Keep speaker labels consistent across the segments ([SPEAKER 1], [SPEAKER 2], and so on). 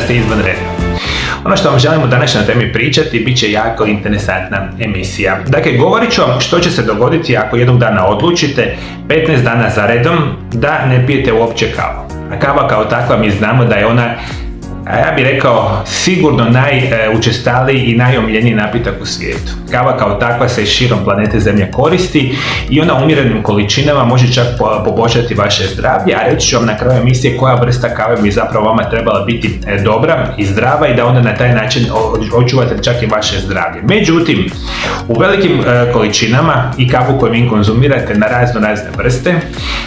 [SPEAKER 1] nas je izvanredno. Ono što vam želim u današnjoj temi pričati bit će jako interesantna emisija. Dakle, govorit ću vam što će se dogoditi ako jednog dana odlučite 15 dana za redom da ne pijete uopće kavu. A kava kao takva mi znamo da je ona, ja bih rekao, sigurno najučestaliji i najomiljeniji napitak u svijetu. Kava kao takva se širom planete Zemlje koristi i ona u umjerenim količinama može čak poboljšati vaše zdravlje, a reći ću vam na kraju emisije koja vrsta kave bi zapravo vama trebala biti dobra i zdrava i da onda na taj način očuvate čak i vaše zdravlje. Međutim, u velikim količinama i kavu koju vi konzumirate na razne vrste,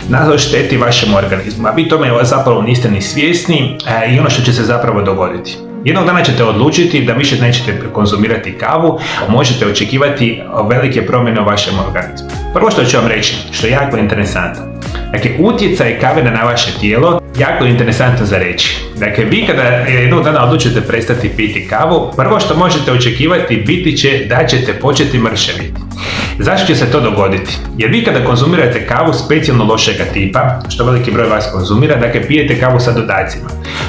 [SPEAKER 1] nažalost šteti vašem organizmu, a vi tome zapravo niste ni svjesni i ono što će se zapravo dogoditi. Jednog dana ćete odlučiti da više nećete konzumirati kavu, možete očekivati velike promjene u vašem organizmu. Prvo što ću vam reći, što je jako interesantno, dakle, utjecaj kave na vaše tijelo jako je interesantno za reći. Dakle, vi kada jednog dana odlučite prestati piti kavu, prvo što možete očekivati biti će da ćete početi mršaviti. Zašto će se to dogoditi? Jer vi kada konzumirate kavu specijalno lošega tipa, što veliki broj vas konzumira, dakle pijete kavu sa dodacima.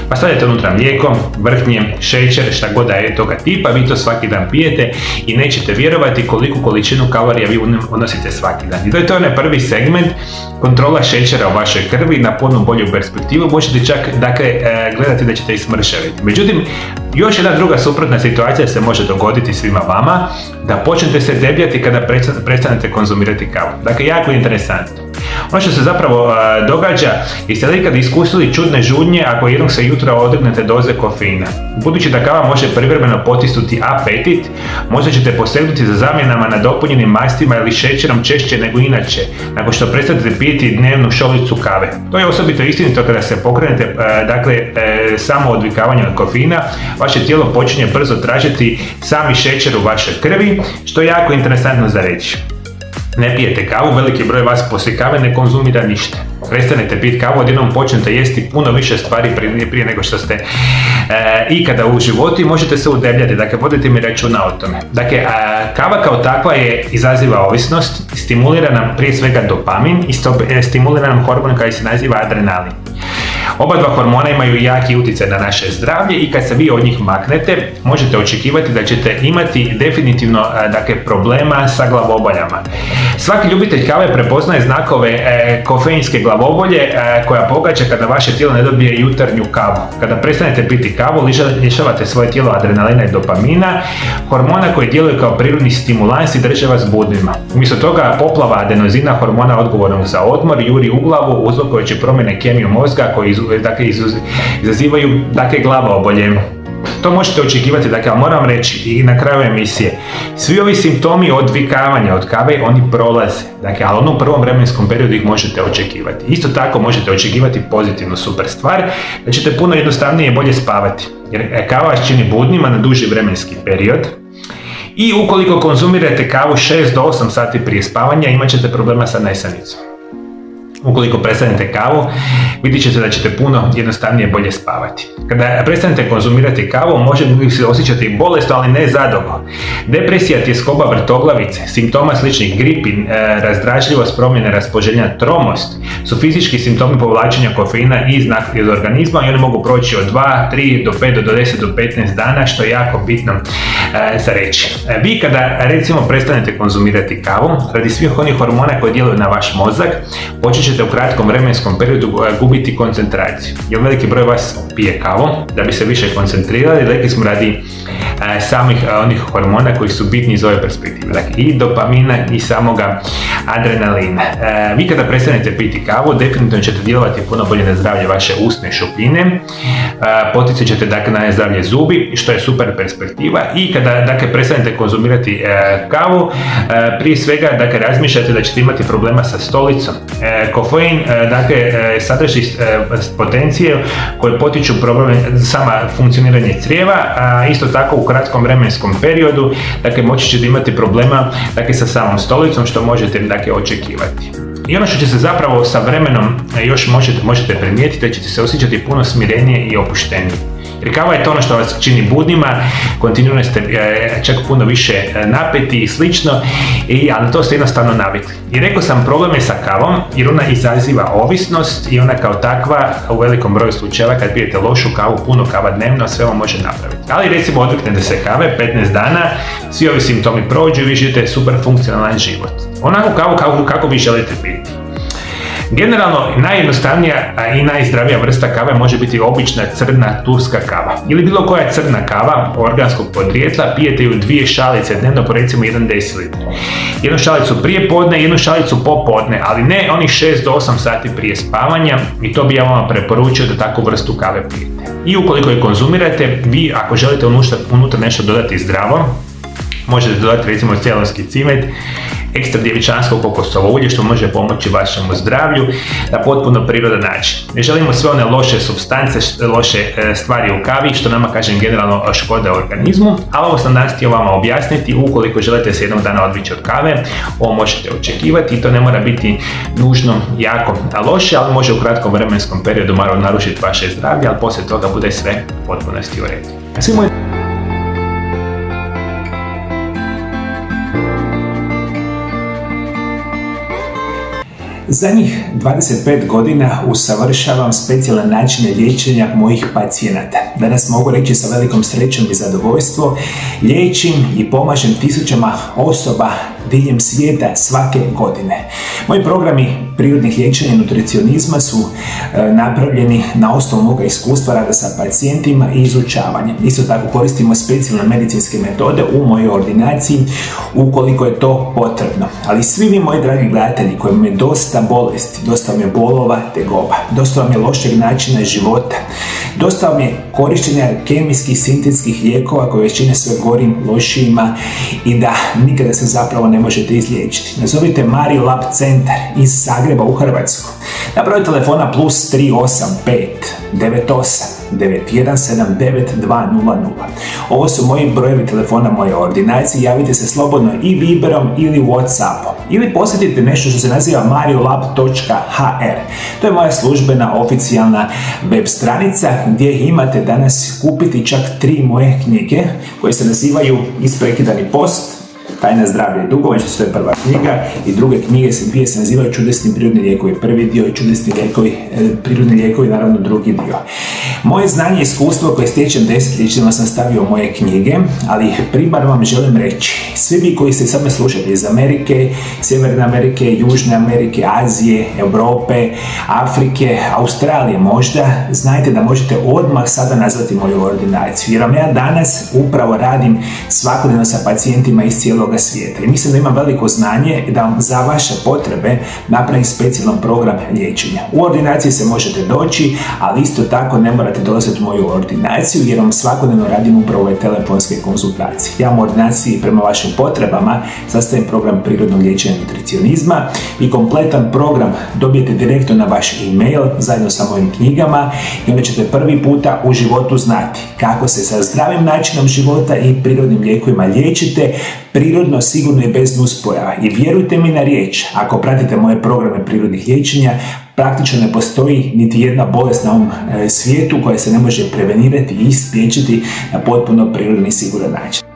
[SPEAKER 1] Pa stavljate unutra mlijeko, vrhnje, šećer, šta god da je toga tipa, vi to svaki dan pijete i nećete vjerovati koliku količinu kalorija vi unosite svaki dan. I to je onaj prvi segment, kontrola šećera u vašoj krvi na puno bolju perspektivu, možete čak gledati da ćete ismršaviti. Međutim, još jedna druga suprotna situacija se može dogoditi svima vama, da počnete se debljati kada prestanete konzumirati kavu. Dakle, jako interesantno. Ono što se zapravo događa, jeste li ikad iskusili čudne žudnje ako jednog se jutra odregnete doze kofeina? Budući da kava može privremeno potisnuti apetit, možda ćete posegnuti za zamjenama na dopunjenim mastima ili šećerom češće nego inače, nakon što prestanete piti dnevnu šoljicu kave. To je osobito istinito kada se pokrenete, samo odvikavanje od kofeina, vaše tijelo počinje brzo tražiti sami šećer u vašoj krvi, što je jako interesantno za reći. Ne pijete kavu, veliki broj vas poslije kave ne konzumira ništa. Prestanete piti kavu, odjednom počnete jesti puno više stvari prije nego što ste ikada u životu i možete se udebljati, dakle vodite mi računa o tome. Dakle, kava kao takva izaziva ovisnost, stimulira nam prije svega dopamin i stimulira nam hormon koji se naziva adrenalin. Oba dva hormona imaju jaki utjecaj na naše zdravlje i kad se vi od njih maknete, možete očekivati da ćete imati definitivno problema sa glavoboljama. Svaki ljubitelj kave prepoznaje znakove kofeinske glavobolje koja pogađa kada vaše tijelo ne dobije jutarnju kavu. Kada prestanete piti kavu, lišavate svoje tijelo adrenalina i dopamina, hormona koji djeluju kao prirodni stimulans i drže vas budnima. Umjesto toga poplava adenozina, hormona odgovornog za odmor, juri u glavu, uzrokujući promjene kemiju mozga koji izazivaju glavobolje. To možete očekivati, ali moram reći i na kraju emisije, svi ovi simptomi odvikavanja od kave, oni prolaze, ali u prvom vremenskom periodu ih možete očekivati. Isto tako možete očekivati pozitivnu super stvar, da ćete puno jednostavnije i bolje spavati, jer kava vas čini budnima na duži vremenski period. I ukoliko konzumirate kavu 6 do 8 sati prije spavanja, imat ćete problema sa nesanicom. Ukoliko prestanete kavu, vidjet ćete da ćete puno jednostavnije bolje spavati. Kada prestanete konzumirati kavu, možete se osjećati bolest, ali ne zadugo. Depresija, tjeskoba vrtoglavice, simptoma sličnih gripi, razdražljivost, promjene raspoloženja, tromost su fizički simptomi povlačenja kofeina iz organizma i oni mogu proći od 2, 3 do 5 do 10 do 15 dana, što je jako bitno za reći. Vi kada recimo prestanete konzumirati kavu, radi svih onih hormona koji djeluju na vaš mozak, počet ćete u kratkom vremenskom periodu gubiti koncentraciju. Jer veliki broj vas pije kavu da bi se više koncentrirali, rekli smo radi samih onih hormona koji su bitni iz ove perspektive. Dakle, i dopamina i samoga adrenalina. Vi kada prestanete piti kavu, definitivno ćete djelovati puno bolje na zdravlje vaše usne šupljine, poticat ćete na zdravlje zubi, što je super perspektiva, i kada prestanete konzumirati kavu, prije svega razmišljate da ćete imati problema sa stolicom. Kofein sadrži potencije koje potiču probleme sama funkcioniranje crijeva, a isto tako u kratkom vremenskom periodu moći ćete imati problema sa samom stolicom, što možete očekivati. I ono što će se zapravo sa vremenom još možete primijetiti, da ćete se osjećati puno smirenije i opuštenije. Jer kava je to ono što vas čini budnima, kontinuirno ste čak puno više napeti i slično, ali to ste jednostavno navikli. I rekao sam, problem je sa kavom jer ona izaziva ovisnost i ona kao takva u velikom broju slučajeva kad pijete lošu kavu, puno kava dnevno, sve vam može napraviti. Ali recimo odviknete se kave 15 dana, svi ovi simptomi prođu i vi živite super funkcionalan život. Onako kavu kako vi želite piti. Generalno, najjednostavnija i najzdravija vrsta kave može biti obična crna turska kava. Ili bilo koja crna kava organskog podrijetla, pijete ju 2 šalice dnevno po recimo 1 decilitr. Jednu šalicu prije podne, jednu šalicu popodne, ali ne onih 6 do 8 sati prije spavanja, i to bi ja vama preporučio da takvu vrstu kave pijete. I ukoliko je konzumirate, vi ako želite unutra nešto dodati zdravo, možete dodati recimo ceylonski cimet, ekstra djevičansko kokosovo ulje što može pomoći vašemu zdravlju na potpuno prirodan način. Ne želimo sve one loše supstance, loše stvari u kavi što nama, kažem, generalno škode organizmu, ali ovo sam danas htio vama objasniti. Ukoliko želite se jednog dana odvići od kave, ovo možete očekivati i to ne mora biti nužno jako loše, ali može u kratkom vremenskom periodu malo narušiti vaše zdravlje, ali poslije toga bude sve potpunosti u redu. Zadnjih 25 godina usavršavam specijalne načine liječenja mojih pacijenata. Danas mogu reći sa velikom srećom i zadovoljstvom, liječim i pomažem tisućama osoba diljem svijeta svake godine. Moji programi prirodnih liječenja i nutricionizma su napravljeni na osnovu moga iskustva rada sa pacijentima i izučavanja. Isto tako koristimo specijalne medicinske metode u mojoj ordinaciji ukoliko je to potrebno. Ali svi vi, moji dragi gledatelji, koji imaju dosta bolesti, dosta vam je bolova, tegoba, dosta vam je lošeg načina života, dosta vam je korištenja kemijskih, sintetskih lijekova koje vas čine sve gorim, lošijima i da nikada se zapravo ne možete izliječiti. Nazovite Mario Lab centar iz Zagreba u Hrvatsku. Na broj telefona +385 98 9179 200. Ovo su moji brojevi telefona moje ordinacije. Javite se slobodno i Viberom ili Whatsappom. Ili posjetite nešto što se naziva mariolab.hr. To je moja službena oficijalna web stranica gdje imate danas kupiti čak 3 moje knjige koje se nazivaju Isprekidani post, Tajna zdravlja i dugovanja, što je prva knjiga, i druge knjige dvije se nazivaju Čudesni prirodni lijekovi, prvi dio, i Čudesni prirodni lijekovi, naravno drugi dio. Moje znanje i iskustvo koje stječem desetljećima sam stavio u moje knjige, ali primarno vam želim reći, svi vi koji ste sad me slušate iz Amerike, Sjeverne Amerike, Južne Amerike, Azije, Europe, Afrike, Australije možda, znajte da možete odmah sada nazvati moju ordinaciju, jer vam ja danas upravo radim svakodnevno sa pacijentima iz cijeloga svijeta i mislim da imam veliko znanje da vam za vaše potrebe napravim specijalan program liječenja. U ordinaciji se možete doći, ali isto tako ne morate dolaziti u moju ordinaciju jer vam svakodnevno radim upravo ove telefonske konzultacije. Ja u ordinaciji prema vašim potrebama sastavim program prirodnog liječenja nutricionizma i kompletan program dobijete direktno na vaš e-mail zajedno sa mojim knjigama i onda ćete prvi puta u životu znati kako se sa zdravim načinom života i prirodnim lijekovima liječite prirodno, sigurno i bez nuspojava. I vjerujte mi na riječ, ako pratite moje programe prirodnih liječenja, praktično ne postoji niti jedna bolest na ovom svijetu koja se ne može prevenirati i spriječiti na potpuno prirodni i siguran način.